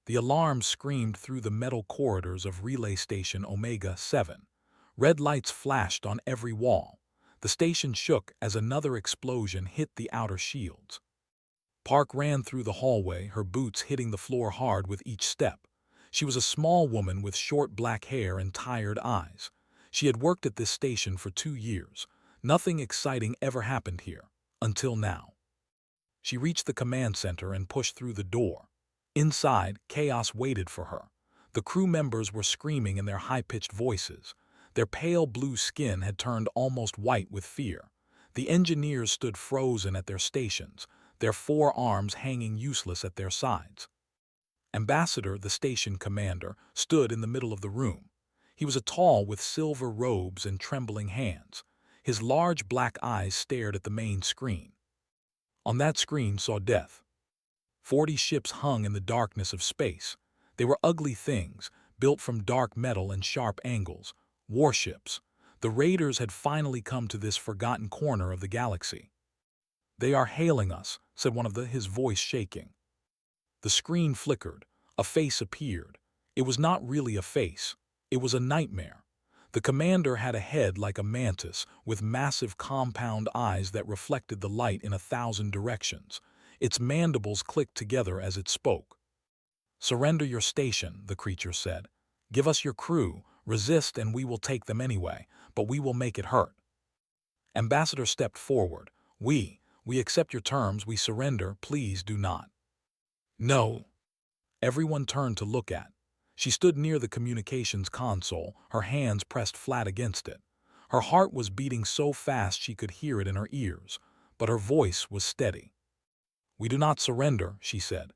The alarm screamed through the metal corridors of Relay Station Omega-7. Red lights flashed on every wall. The station shook as another explosion hit the outer shields. Park ran through the hallway, her boots hitting the floor hard with each step. She was a small woman with short black hair and tired eyes. She had worked at this station for 2 years. Nothing exciting ever happened here, until now. She reached the command center and pushed through the door. Inside, chaos waited for her. The crew members were screaming in their high-pitched voices. Their pale blue skin had turned almost white with fear. The engineers stood frozen at their stations, their forearms hanging useless at their sides. Ambassador, the station commander, stood in the middle of the room. He was tall with silver robes and trembling hands. His large black eyes stared at the main screen. On that screen saw death. 40 ships hung in the darkness of space. They were ugly things, built from dark metal and sharp angles. Warships. The raiders had finally come to this forgotten corner of the galaxy. "They are hailing us," said one of them, his voice shaking. The screen flickered. A face appeared. It was not really a face. It was a nightmare. The commander had a head like a mantis, with massive compound eyes that reflected the light in 1,000 directions. Its mandibles clicked together as it spoke. "Surrender your station," the creature said. "Give us your crew. Resist and we will take them anyway, but we will make it hurt." Ambassador stepped forward. We accept your terms. We surrender. Please do not." "No." Everyone turned to look at. She stood near the communications console, her hands pressed flat against it. Her heart was beating so fast she could hear it in her ears, but her voice was steady. "We do not surrender," she said.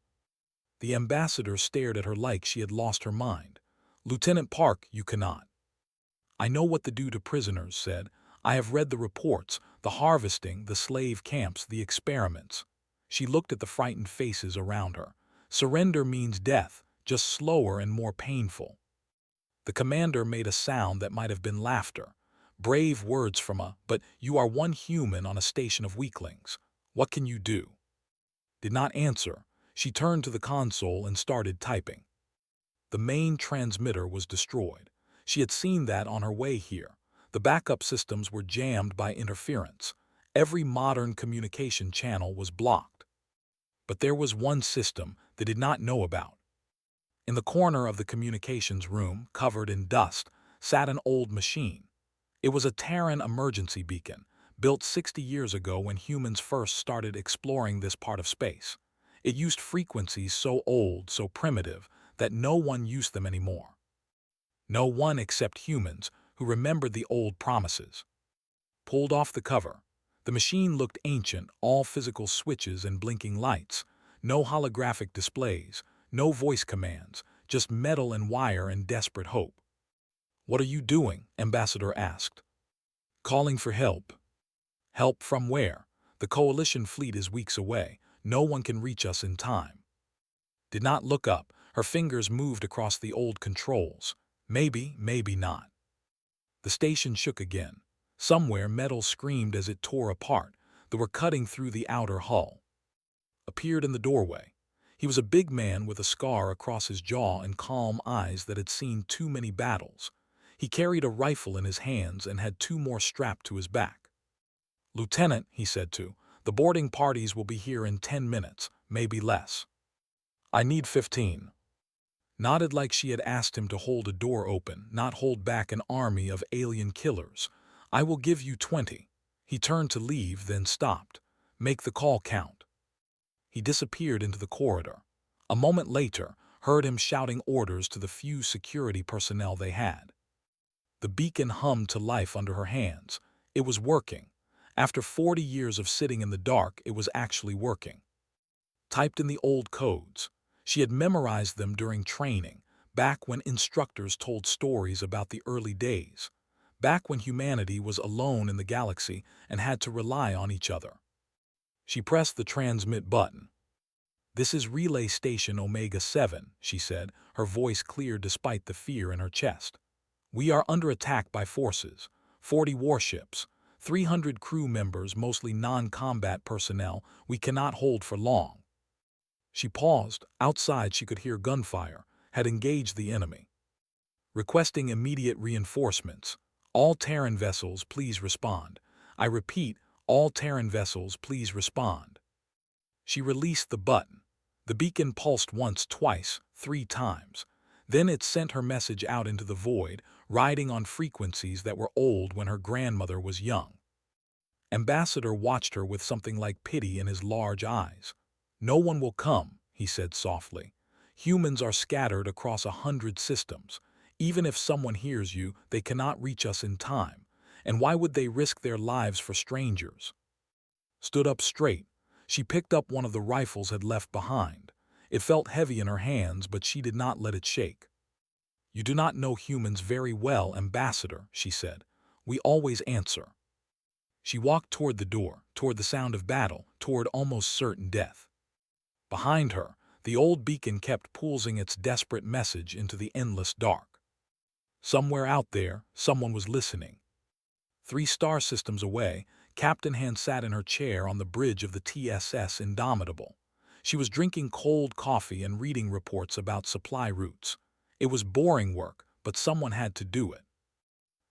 The ambassador stared at her like she had lost her mind. "Lieutenant Park, you cannot." "I know what to do to prisoners," said. "I have read the reports, the harvesting, the slave camps, the experiments." She looked at the frightened faces around her. "Surrender means death, just slower and more painful." The commander made a sound that might have been laughter. "Brave words from but you are one human on a station of weaklings. What can you do?" Did not answer. She turned to the console and started typing. The main transmitter was destroyed. She had seen that on her way here. The backup systems were jammed by interference. Every modern communication channel was blocked. But there was one system they did not know about. In the corner of the communications room, covered in dust, sat an old machine. It was a Terran emergency beacon, built 60 years ago when humans first started exploring this part of space. It used frequencies so old, so primitive, that no one used them anymore. No one except humans who remembered the old promises. Pulled off the cover. The machine looked ancient, all physical switches and blinking lights. No holographic displays, no voice commands, just metal and wire and desperate hope. "What are you doing?" Ambassador asked. "Calling for help." "Help from where? The coalition fleet is weeks away. No one can reach us in time." Did not look up. Her fingers moved across the old controls. Maybe, maybe not. The station shook again. Somewhere metal screamed as it tore apart. They were cutting through the outer hull. Appeared in the doorway. He was a big man with a scar across his jaw and calm eyes that had seen too many battles. He carried a rifle in his hands and had 2 more strapped to his back. "Lieutenant," he said the boarding parties will be here in 10 minutes, maybe less." "I need 15. Nodded like she had asked him to hold a door open, not hold back an army of alien killers. "I will give you 20. He turned to leave, then stopped. "Make the call count." He disappeared into the corridor. A moment later, heard him shouting orders to the few security personnel they had. The beacon hummed to life under her hands. It was working. After 40 years of sitting in the dark, it was actually working. Typed in the old codes. She had memorized them during training, back when instructors told stories about the early days, back when humanity was alone in the galaxy and had to rely on each other. She pressed the transmit button. "This is Relay Station Omega-7, she said, her voice clear despite the fear in her chest. "We are under attack by forces, 40 warships, 300 crew members, mostly non-combat personnel. We cannot hold for long." She paused. Outside she could hear gunfire, had engaged the enemy. Requesting immediate reinforcements. All Terran vessels, please respond. I repeat, all Terran vessels, please respond. She released the button. The beacon pulsed once, twice, 3 times. Then it sent her message out into the void, riding on frequencies that were old when her grandmother was young. Ambassador watched her with something like pity in his large eyes. No one will come, he said softly. Humans are scattered across 100 systems. Even if someone hears you, they cannot reach us in time. And why would they risk their lives for strangers? Stood up straight. She picked up one of the rifles had left behind. It felt heavy in her hands, but she did not let it shake. You do not know humans very well, Ambassador, she said. We always answer. She walked toward the door, toward the sound of battle, toward almost certain death. Behind her, the old beacon kept pulsing its desperate message into the endless dark. Somewhere out there, someone was listening. 3 star systems away, Captain Han sat in her chair on the bridge of the TSS Indomitable. She was drinking cold coffee and reading reports about supply routes. It was boring work, but someone had to do it.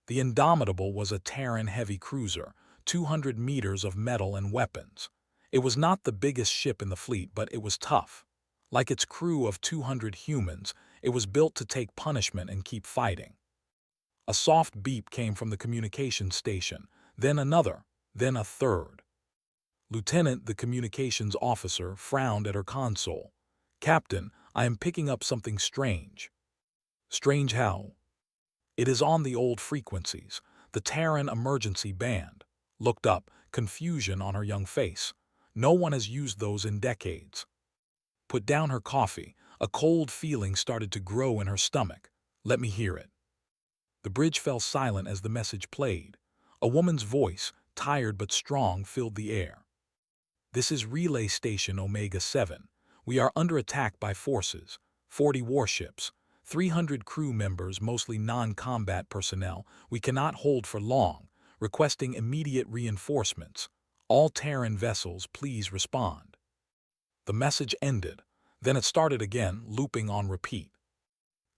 The Indomitable was a Terran heavy cruiser, 200 meters of metal and weapons. It was not the biggest ship in the fleet, but it was tough. Like its crew of 200 humans, it was built to take punishment and keep fighting. A soft beep came from the communications station, then another, then a third. Lieutenant, the communications officer, frowned at her console. Captain, I am picking up something strange. Strange how? It is on the old frequencies, the Terran emergency band. Looked up, confusion on her young face. No one has used those in decades. Put down her coffee. A cold feeling started to grow in her stomach. Let me hear it. The bridge fell silent as the message played. A woman's voice, tired but strong, filled the air. This is Relay Station Omega 7. We are under attack by forces. 40 warships. 300 crew members, mostly non-combat personnel. We cannot hold for long. Requesting immediate reinforcements. All Terran vessels, please respond. The message ended. Then it started again, looping on repeat.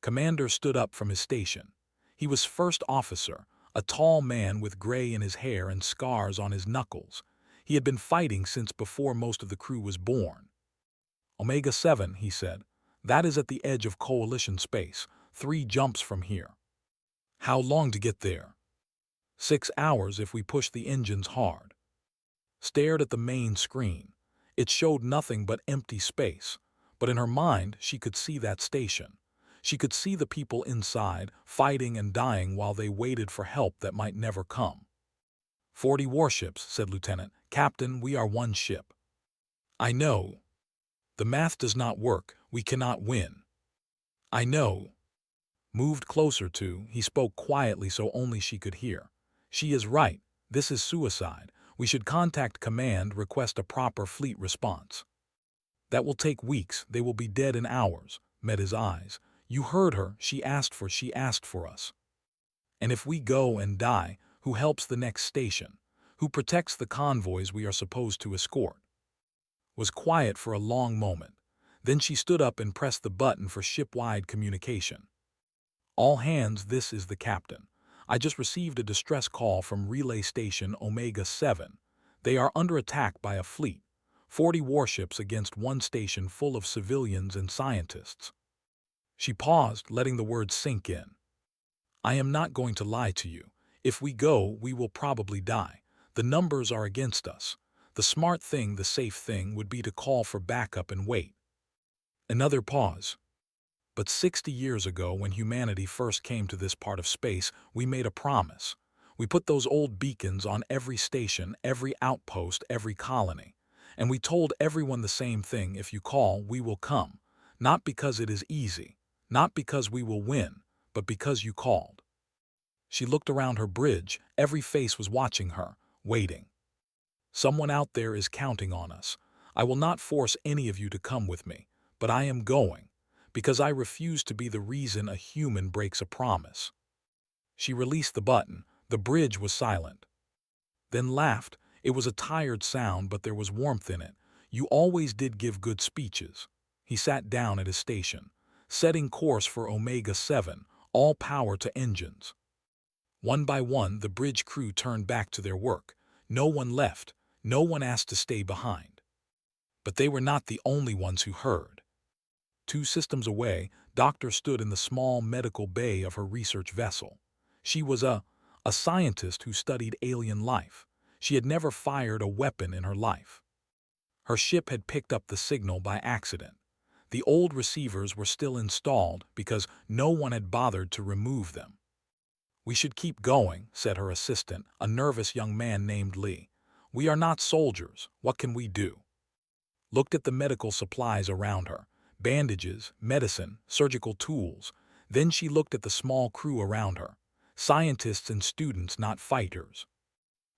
Commander stood up from his station. He was first officer, a tall man with gray in his hair and scars on his knuckles. He had been fighting since before most of the crew was born. Omega 7, he said. That is at the edge of Coalition space, 3 jumps from here. How long to get there? 6 hours if we push the engines hard. Stared at the main screen. It showed nothing but empty space, but in her mind she could see that station. She could see the people inside, fighting and dying while they waited for help that might never come. 40 warships, said Lieutenant. Captain, we are 1 ship. I know. The math does not work. We cannot win. I know. Moved closer to, he spoke quietly so only she could hear. She is right. This is suicide. We should contact command, request a proper fleet response. That will take weeks. They will be dead in hours. Met his eyes. You heard her. She asked for us. And if we go and die, who helps the next station? Who protects the convoys we are supposed to escort? Was quiet for a long moment. Then she stood up and pressed the button for ship-wide communication. All hands, this is the captain. I just received a distress call from Relay Station Omega 7. They are under attack by a fleet. 40 warships against 1 station full of civilians and scientists. She paused, letting the words sink in. I am not going to lie to you. If we go, we will probably die. The numbers are against us. The smart thing, the safe thing, would be to call for backup and wait. Another pause. But 60 years ago, when humanity first came to this part of space, we made a promise. We put those old beacons on every station, every outpost, every colony. And we told everyone the same thing: if you call, we will come. Not because it is easy, not because we will win, but because you called. She looked around her bridge. Every face was watching her, waiting. Someone out there is counting on us. I will not force any of you to come with me, but I am going, because I refuse to be the reason a human breaks a promise. She released the button. The bridge was silent. Then laughed. It was a tired sound, but there was warmth in it. You always did give good speeches. He sat down at his station, setting course for Omega-7, all power to engines. One by one, the bridge crew turned back to their work. No one left, no one asked to stay behind. But they were not the only ones who heard. 2 systems away, Doctor stood in the small medical bay of her research vessel. She was a scientist who studied alien life. She had never fired a weapon in her life. Her ship had picked up the signal by accident. The old receivers were still installed because no one had bothered to remove them. "We should keep going," said her assistant, a nervous young man named Lee. "We are not soldiers. What can we do?" Looked at the medical supplies around her. Bandages, medicine, surgical tools. Then she looked at the small crew around her. Scientists and students, not fighters.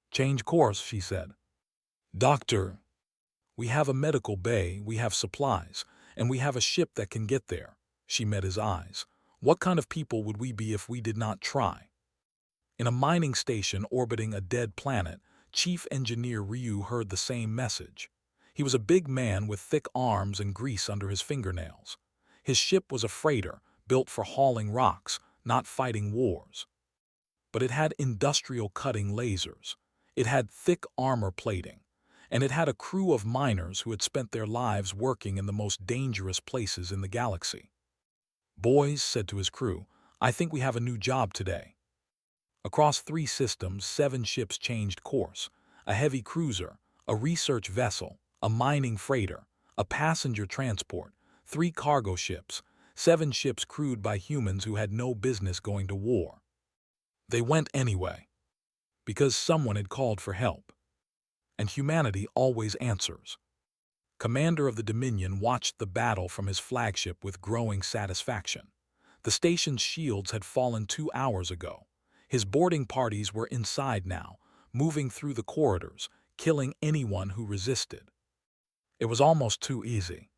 "Change course," she said. "Doctor, we have a medical bay, we have supplies, and we have a ship that can get there." She met his eyes. "What kind of people would we be if we did not try?" In a mining station orbiting a dead planet, Chief Engineer Ryu heard the same message. He was a big man with thick arms and grease under his fingernails. His ship was a freighter, built for hauling rocks, not fighting wars. But it had industrial cutting lasers. It had thick armor plating. And it had a crew of miners who had spent their lives working in the most dangerous places in the galaxy. "Boys," said to his crew, "I think we have a new job today." Across 3 systems, 7 ships changed course: a heavy cruiser, a research vessel, a mining freighter, a passenger transport, 3 cargo ships, 7 ships crewed by humans who had no business going to war. They went anyway, because someone had called for help. And humanity always answers. Commander of the Dominion watched the battle from his flagship with growing satisfaction. The station's shields had fallen 2 hours ago. His boarding parties were inside now, moving through the corridors, killing anyone who resisted. It was almost too easy.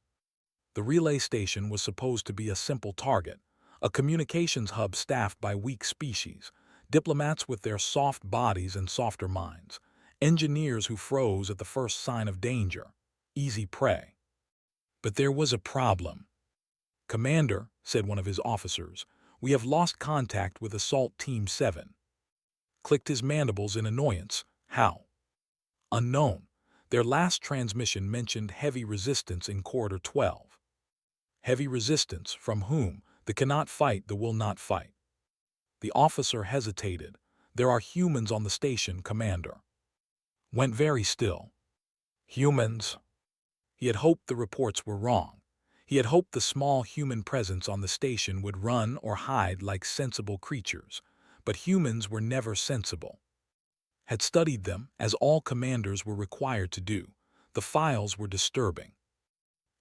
The relay station was supposed to be a simple target, a communications hub staffed by weak species, diplomats with their soft bodies and softer minds, engineers who froze at the first sign of danger, easy prey. But there was a problem. "Commander," said one of his officers, "we have lost contact with Assault Team 7. Clicked his mandibles in annoyance. "How?" "Unknown. Their last transmission mentioned heavy resistance in Corridor 12. "Heavy resistance? From whom? The cannot fight, the will not fight." The officer hesitated. "There are humans on the station, Commander." Went very still. "Humans?" He had hoped the reports were wrong. He had hoped the small human presence on the station would run or hide like sensible creatures. But humans were never sensible. Had studied them, as all commanders were required to do. The files were disturbing.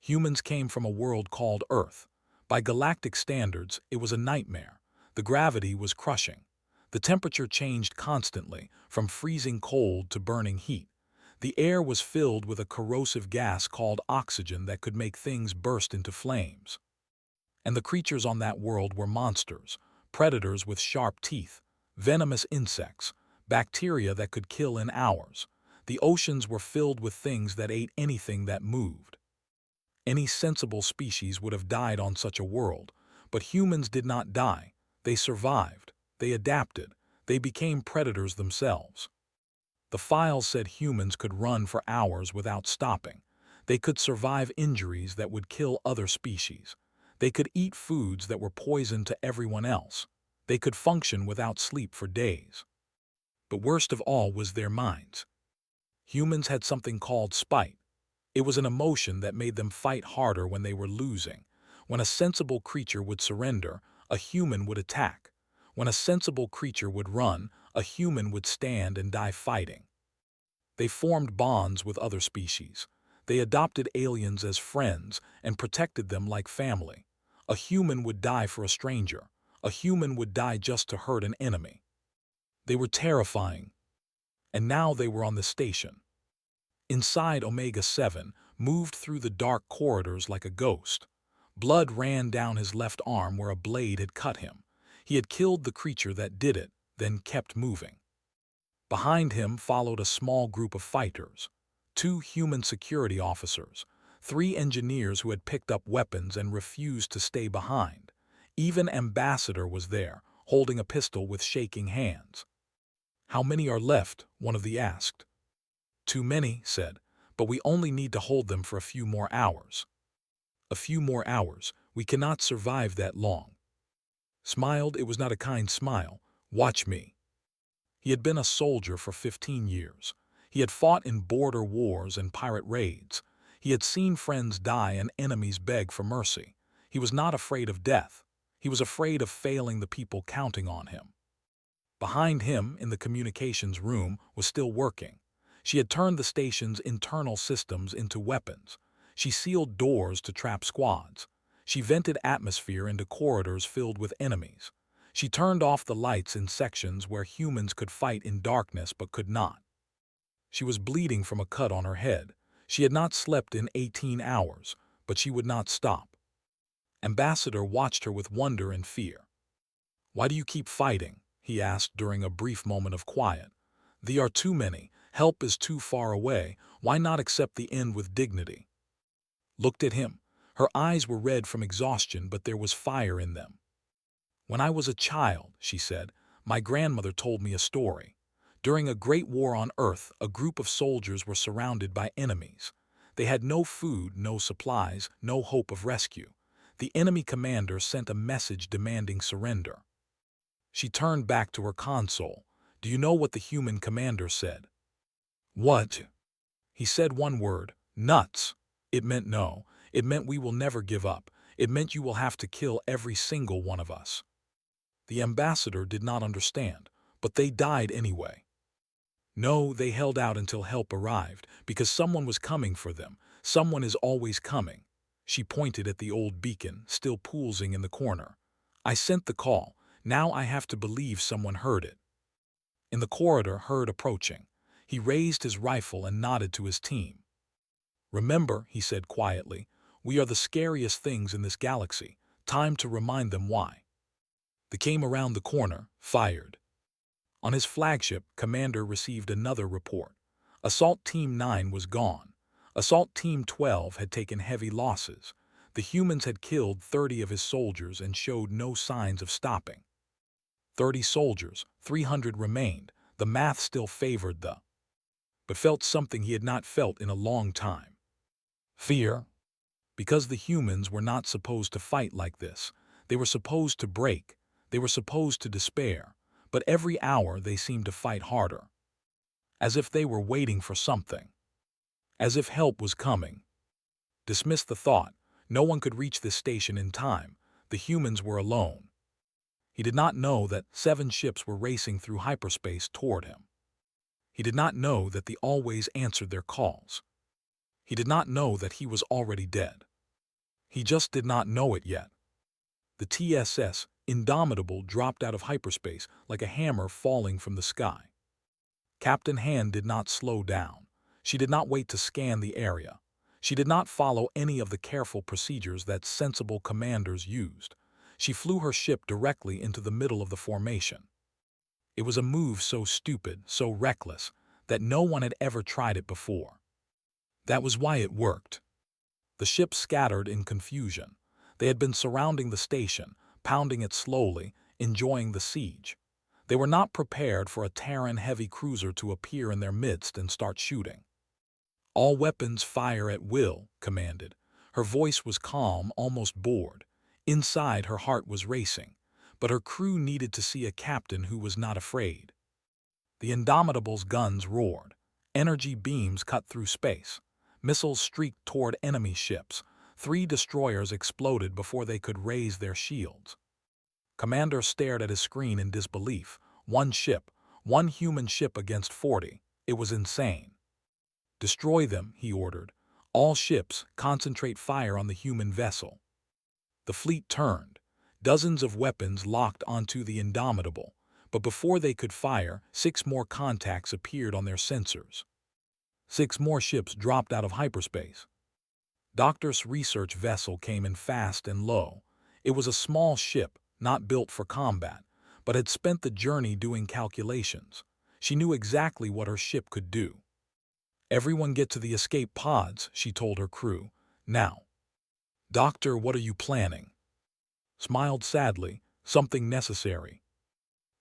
Humans came from a world called Earth. By galactic standards, it was a nightmare. The gravity was crushing. The temperature changed constantly, from freezing cold to burning heat. The air was filled with a corrosive gas called oxygen that could make things burst into flames. And the creatures on that world were monsters, predators with sharp teeth, venomous insects, bacteria that could kill in hours. The oceans were filled with things that ate anything that moved. Any sensible species would have died on such a world, but humans did not die. They survived. They adapted. They became predators themselves. The files said humans could run for hours without stopping. They could survive injuries that would kill other species. They could eat foods that were poison to everyone else. They could function without sleep for days. But worst of all was their minds. Humans had something called spite. It was an emotion that made them fight harder when they were losing. When a sensible creature would surrender, a human would attack. When a sensible creature would run, a human would stand and die fighting. They formed bonds with other species. They adopted aliens as friends and protected them like family. A human would die for a stranger. A human would die just to hurt an enemy. They were terrifying. And now they were on the station. Inside Omega-7, moved through the dark corridors like a ghost. Blood ran down his left arm where a blade had cut him. He had killed the creature that did it, then kept moving. Behind him followed a small group of fighters. 2 human security officers, 3 engineers who had picked up weapons and refused to stay behind. Even Ambassador was there, holding a pistol with shaking hands. "How many are left?" one of the asked. "Too many," said, "but we only need to hold them for a few more hours." "A few more hours? We cannot survive that long." Smiled, it was not a kind smile. "Watch me." He had been a soldier for 15 years. He had fought in border wars and pirate raids. He had seen friends die and enemies beg for mercy. He was not afraid of death. He was afraid of failing the people counting on him. Behind him, in the communications room, was still working. She had turned the station's internal systems into weapons. She sealed doors to trap squads. She vented atmosphere into corridors filled with enemies. She turned off the lights in sections where humans could fight in darkness but could not. She was bleeding from a cut on her head. She had not slept in 18 hours, but she would not stop. Ambassador watched her with wonder and fear. "Why do you keep fighting?" he asked during a brief moment of quiet. "There are too many. Help is too far away. Why not accept the end with dignity?" Looked at him. Her eyes were red from exhaustion, but there was fire in them. "When I was a child," she said, "my grandmother told me a story. During a great war on Earth, a group of soldiers were surrounded by enemies. They had no food, no supplies, no hope of rescue. The enemy commander sent a message demanding surrender." She turned back to her console. "Do you know what the human commander said?" "What?" "He said one word, nuts. It meant no. It meant we will never give up. It meant you will have to kill every single one of us." The ambassador did not understand, but they died anyway. No, they held out until help arrived, because someone was coming for them. Someone is always coming. She pointed at the old beacon, still pulsing in the corner. "I sent the call. Now I have to believe someone heard it." In the corridor, heard approaching. He raised his rifle and nodded to his team. "Remember," he said quietly, "we are the scariest things in this galaxy. Time to remind them why." They came around the corner, fired. On his flagship, Commander received another report. Assault Team 9 was gone. Assault Team 12 had taken heavy losses. The humans had killed 30 of his soldiers and showed no signs of stopping. 30 soldiers, 300 remained. The math still favored the... But felt something he had not felt in a long time. Fear. Because the humans were not supposed to fight like this. They were supposed to break. They were supposed to despair. But every hour they seemed to fight harder. As if they were waiting for something. As if help was coming. Dismiss the thought. No one could reach this station in time. The humans were alone. He did not know that 7 ships were racing through hyperspace toward him. He did not know that they always answered their calls. He did not know that he was already dead. He just did not know it yet. The TSS, Indomitable, dropped out of hyperspace like a hammer falling from the sky. Captain Han did not slow down. She did not wait to scan the area. She did not follow any of the careful procedures that sensible commanders used. She flew her ship directly into the middle of the formation. It was a move so stupid, so reckless, that no one had ever tried it before. That was why it worked. The ship scattered in confusion. They had been surrounding the station, pounding it slowly, enjoying the siege. They were not prepared for a Terran heavy cruiser to appear in their midst and start shooting. "All weapons fire at will," commanded. Her voice was calm, almost bored. Inside, her heart was racing, but her crew needed to see a captain who was not afraid. The Indomitable's guns roared. Energy beams cut through space. Missiles streaked toward enemy ships. 3 destroyers exploded before they could raise their shields. Commander stared at his screen in disbelief. 1 ship, 1 human ship against 40. It was insane. "Destroy them," he ordered. "All ships, concentrate fire on the human vessel." The fleet turned. Dozens of weapons locked onto the Indomitable, but before they could fire, 6 more contacts appeared on their sensors. 6 more ships dropped out of hyperspace. Doctor's research vessel came in fast and low. It was a small ship, not built for combat, but had spent the journey doing calculations. She knew exactly what her ship could do. "Everyone get to the escape pods," she told her crew. Now, Doctor, what are you planning? Smiled sadly, something necessary.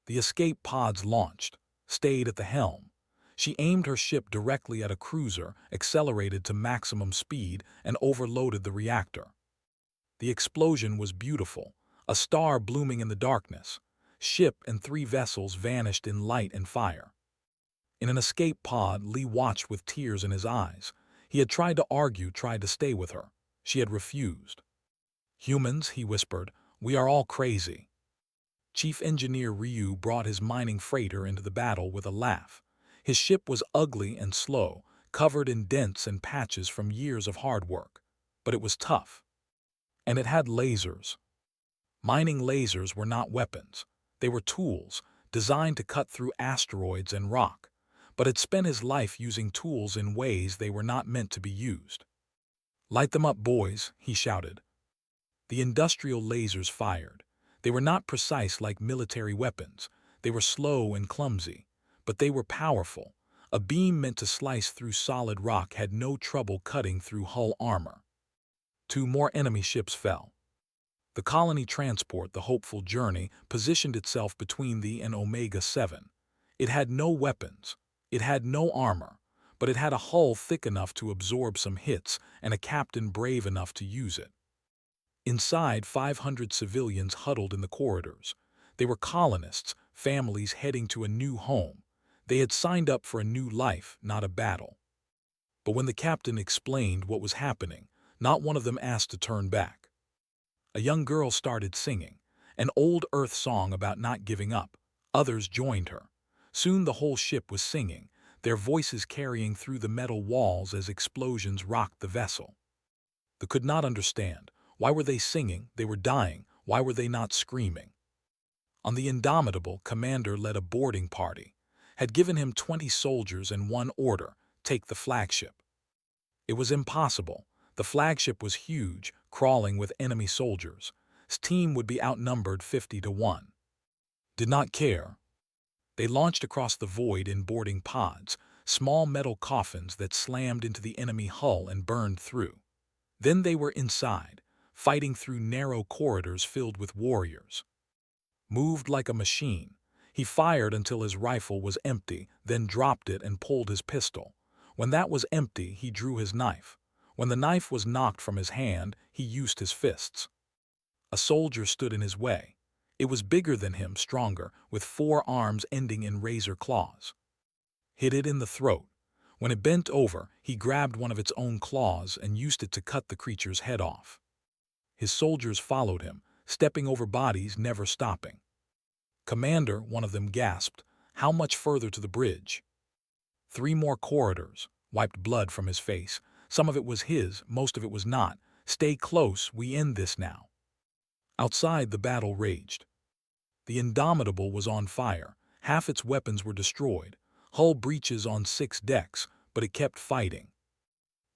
The escape pods launched, stayed at the helm. She aimed her ship directly at a cruiser, accelerated to maximum speed, and overloaded the reactor. The explosion was beautiful, a star blooming in the darkness. Ship and 3 vessels vanished in light and fire. In an escape pod, Lee watched with tears in his eyes. He had tried to argue, tried to stay with her. She had refused. Humans, he whispered, we are all crazy. Chief Engineer Ryu brought his mining freighter into the battle with a laugh. His ship was ugly and slow, covered in dents and patches from years of hard work. But it was tough. And it had lasers. Mining lasers were not weapons. They were tools, designed to cut through asteroids and rock. But it spent his life using tools in ways they were not meant to be used. Light them up, boys, he shouted. The industrial lasers fired. They were not precise like military weapons. They were slow and clumsy, but they were powerful. A beam meant to slice through solid rock had no trouble cutting through hull armor. 2 more enemy ships fell. The colony transport, the hopeful Journey, positioned itself between the and Omega-7. It had no weapons. It had no armor, but it had a hull thick enough to absorb some hits and a captain brave enough to use it. Inside, 500 civilians huddled in the corridors. They were colonists, families heading to a new home. They had signed up for a new life, not a battle. But when the captain explained what was happening, not one of them asked to turn back. A young girl started singing, an old Earth song about not giving up. Others joined her. Soon the whole ship was singing, their voices carrying through the metal walls as explosions rocked the vessel. They could not understand. Why were they singing? They were dying. Why were they not screaming? On the Indomitable, Commander led a boarding party, had given him 20 soldiers and one order: take the flagship. It was impossible. The flagship was huge, crawling with enemy soldiers. His team would be outnumbered 50-1. Did not care. They launched across the void in boarding pods, small metal coffins that slammed into the enemy hull and burned through. Then they were inside, fighting through narrow corridors filled with warriors. Moved like a machine, he fired until his rifle was empty, then dropped it and pulled his pistol. When that was empty, he drew his knife. When the knife was knocked from his hand, he used his fists. A soldier stood in his way. It was bigger than him, stronger, with 4 arms ending in razor claws. Hit it in the throat. When it bent over, he grabbed one of its own claws and used it to cut the creature's head off. His soldiers followed him, stepping over bodies, never stopping. Commander, one of them gasped, how much further to the bridge? 3 more corridors, wiped blood from his face. Some of it was his, most of it was not. Stay close, we end this now. Outside, the battle raged. The Indomitable was on fire. Half its weapons were destroyed. Hull breaches on 6 decks, but it kept fighting.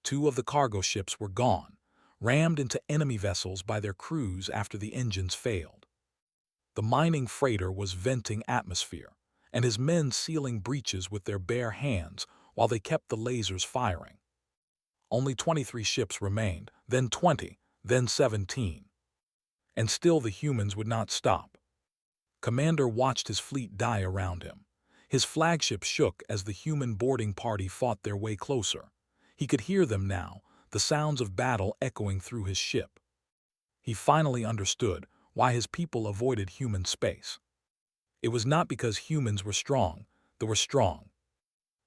2 of the cargo ships were gone, rammed into enemy vessels by their crews after the engines failed. The mining freighter was venting atmosphere, and his men sealing breaches with their bare hands while they kept the lasers firing. Only 23 ships remained, then 20, then 17. And still the humans would not stop. Commander watched his fleet die around him. His flagship shook as the human boarding party fought their way closer. He could hear them now, the sounds of battle echoing through his ship. He finally understood why his people avoided human space. It was not because humans were strong, they were strong.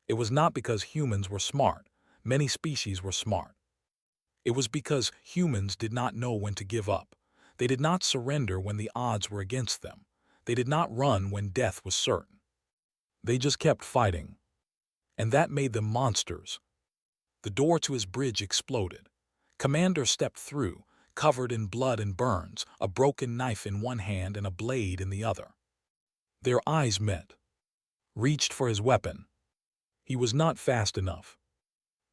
It was not because humans were smart, many species were smart. It was because humans did not know when to give up. They did not surrender when the odds were against them. They did not run when death was certain. They just kept fighting. And that made them monsters. The door to his bridge exploded. Commander stepped through, covered in blood and burns, a broken knife in one hand and a blade in the other. Their eyes met. Reached for his weapon. He was not fast enough.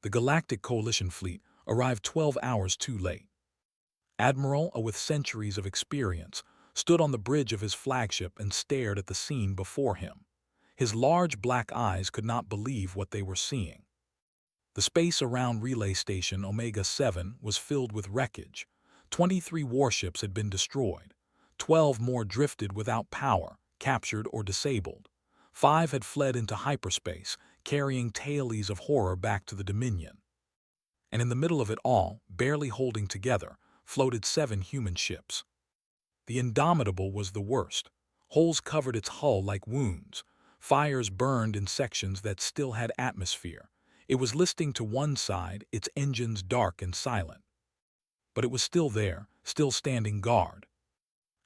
The Galactic Coalition fleet arrived 12 hours too late. Admiral, with centuries of experience, stood on the bridge of his flagship and stared at the scene before him. His large black eyes could not believe what they were seeing. The space around Relay Station Omega-7 was filled with wreckage. 23 warships had been destroyed. 12 more drifted without power, captured or disabled. 5 had fled into hyperspace, carrying tales of horror back to the Dominion. And in the middle of it all, barely holding together, floated 7 human ships. The Indomitable was the worst. Holes covered its hull like wounds. Fires burned in sections that still had atmosphere. It was listing to one side, its engines dark and silent. But it was still there, still standing guard.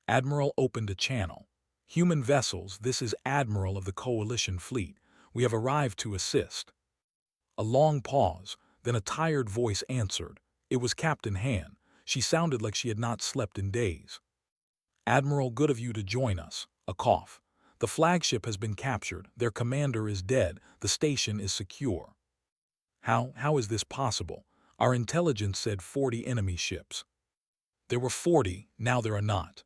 Admiral opened a channel. "Human vessels, this is Admiral of the Coalition Fleet. We have arrived to assist." A long pause, then a tired voice answered. It was Captain Han. She sounded like she had not slept in days. "Admiral, good of you to join us." A cough. "The flagship has been captured. Their commander is dead. The station is secure." How is this possible? Our intelligence said 40 enemy ships." "There were 40, now there are not."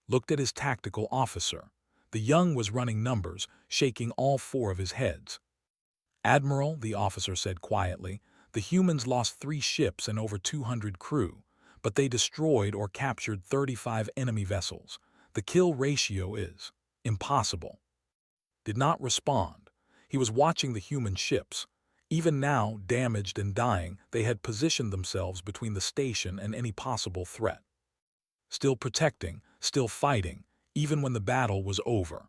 Looked at his tactical officer. The young was running numbers, shaking all 4 of his heads. "Admiral," the officer said quietly, "the humans lost 3 ships and over 200 crew, but they destroyed or captured 35 enemy vessels. The kill ratio is impossible." Did not respond. He was watching the human ships. Even now, damaged and dying, they had positioned themselves between the station and any possible threat. Still protecting, still fighting, even when the battle was over.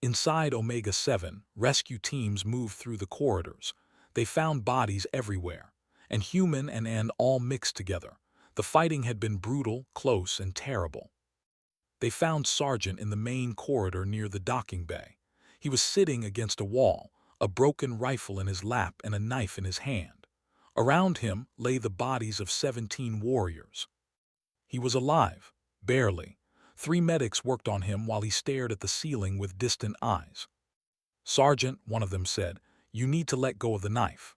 Inside Omega-7, rescue teams moved through the corridors. They found bodies everywhere, and human and all mixed together. The fighting had been brutal, close, and terrible. They found Sergeant in the main corridor near the docking bay. He was sitting against a wall, a broken rifle in his lap and a knife in his hand. Around him lay the bodies of 17 warriors. He was alive, barely. 3 medics worked on him while he stared at the ceiling with distant eyes. "Sergeant," one of them said, "you need to let go of the knife."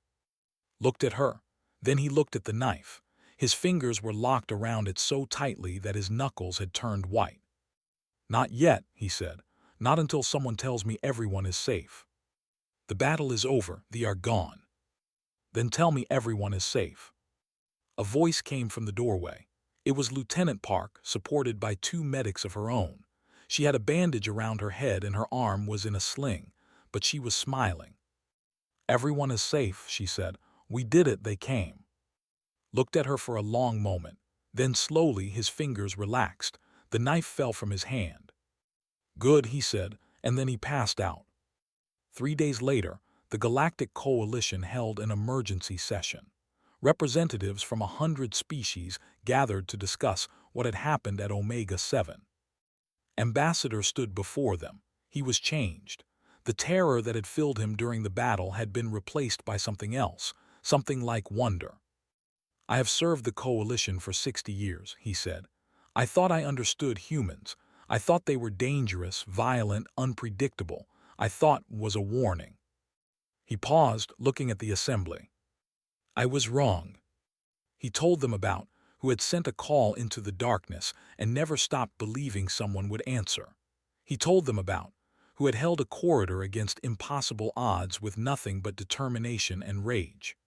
Looked at her. Then he looked at the knife. His fingers were locked around it so tightly that his knuckles had turned white. "Not yet," he said. "Not until someone tells me everyone is safe." "The battle is over, they are gone." "Then tell me everyone is safe." A voice came from the doorway. It was Lieutenant Park, supported by 2 medics of her own. She had a bandage around her head and her arm was in a sling, but she was smiling. "Everyone is safe," she said. "We did it, they came." Looked at her for a long moment. Then slowly his fingers relaxed. The knife fell from his hand. "Good," he said, and then he passed out. 3 days later, the Galactic Coalition held an emergency session. Representatives from 100 species gathered to discuss what had happened at Omega-7. Ambassador stood before them. He was changed. The terror that had filled him during the battle had been replaced by something else, something like wonder. "I have served the Coalition for 60 years, he said. "I thought I understood humans. I thought they were dangerous, violent, unpredictable. I thought was a warning." He paused, looking at the assembly. "I was wrong." He told them about who had sent a call into the darkness and never stopped believing someone would answer. He told them about who had held a corridor against impossible odds with nothing but determination and rage.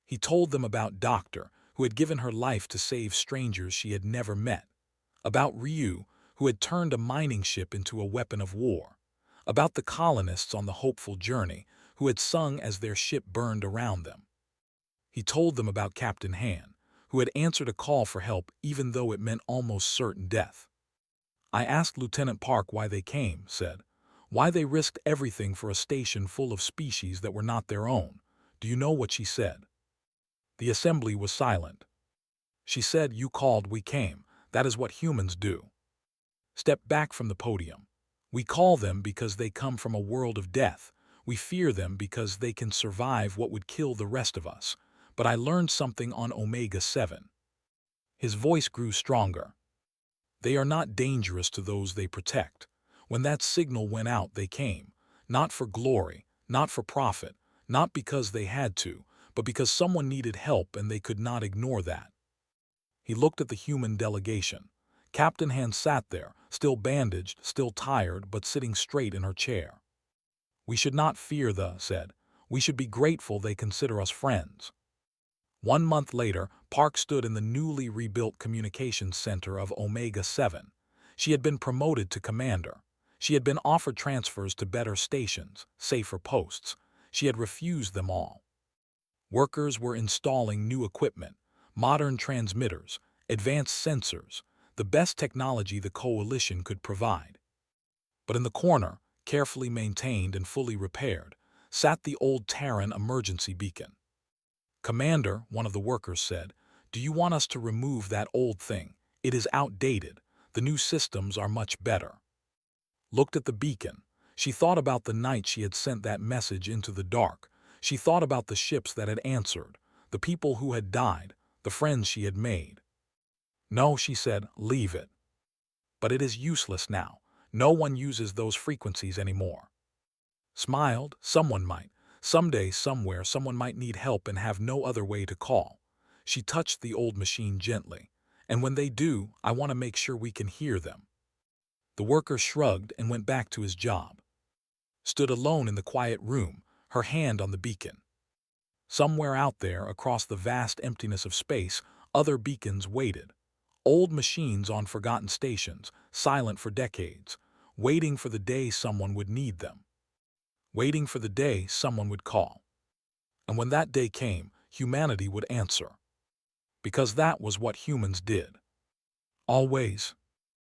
He told them about Doctor, who had given her life to save strangers she had never met. About Ryu, who had turned a mining ship into a weapon of war. About the colonists on the hopeful journey, who had sung as their ship burned around them. He told them about Captain Han, who had answered a call for help even though it meant almost certain death. "I asked Lieutenant Park why they came," said. "Why they risked everything for a station full of species that were not their own. Do you know what she said?" The assembly was silent. "She said, you called, we came. That is what humans do." Step back from the podium. "We call them because they come from a world of death. We fear them because they can survive what would kill the rest of us. But I learned something on Omega-7. His voice grew stronger. "They are not dangerous to those they protect. When that signal went out, they came. Not for glory, not for profit, not because they had to, but because someone needed help and they could not ignore that." He looked at the human delegation. Captain Han sat there, still bandaged, still tired, but sitting straight in her chair. "We should not fear the," said. We should be grateful they consider us friends. 1 month later, Park stood in the newly rebuilt communications center of Omega 7. She had been promoted to commander. She had been offered transfers to better stations, safer posts. She had refused them all. Workers were installing new equipment, modern transmitters, advanced sensors, the best technology the Coalition could provide. But in the corner, carefully maintained and fully repaired, sat the old Terran emergency beacon. "Commander," one of the workers said, "do you want us to remove that old thing? It is outdated. The new systems are much better." Looked at the beacon. She thought about the night she had sent that message into the dark. She thought about the ships that had answered, the people who had died, the friends she had made. "No," she said, "leave it." "But it is useless now. No one uses those frequencies anymore." Smiled, "Someone might. Someday, somewhere, someone might need help and have no other way to call." She touched the old machine gently. "And when they do, I want to make sure we can hear them." The worker shrugged and went back to his job. Stood alone in the quiet room, her hand on the beacon. Somewhere out there, across the vast emptiness of space, other beacons waited. Old machines on forgotten stations, silent for decades, waiting for the day someone would need them. Waiting for the day someone would call. And when that day came, humanity would answer. Because that was what humans did. Always.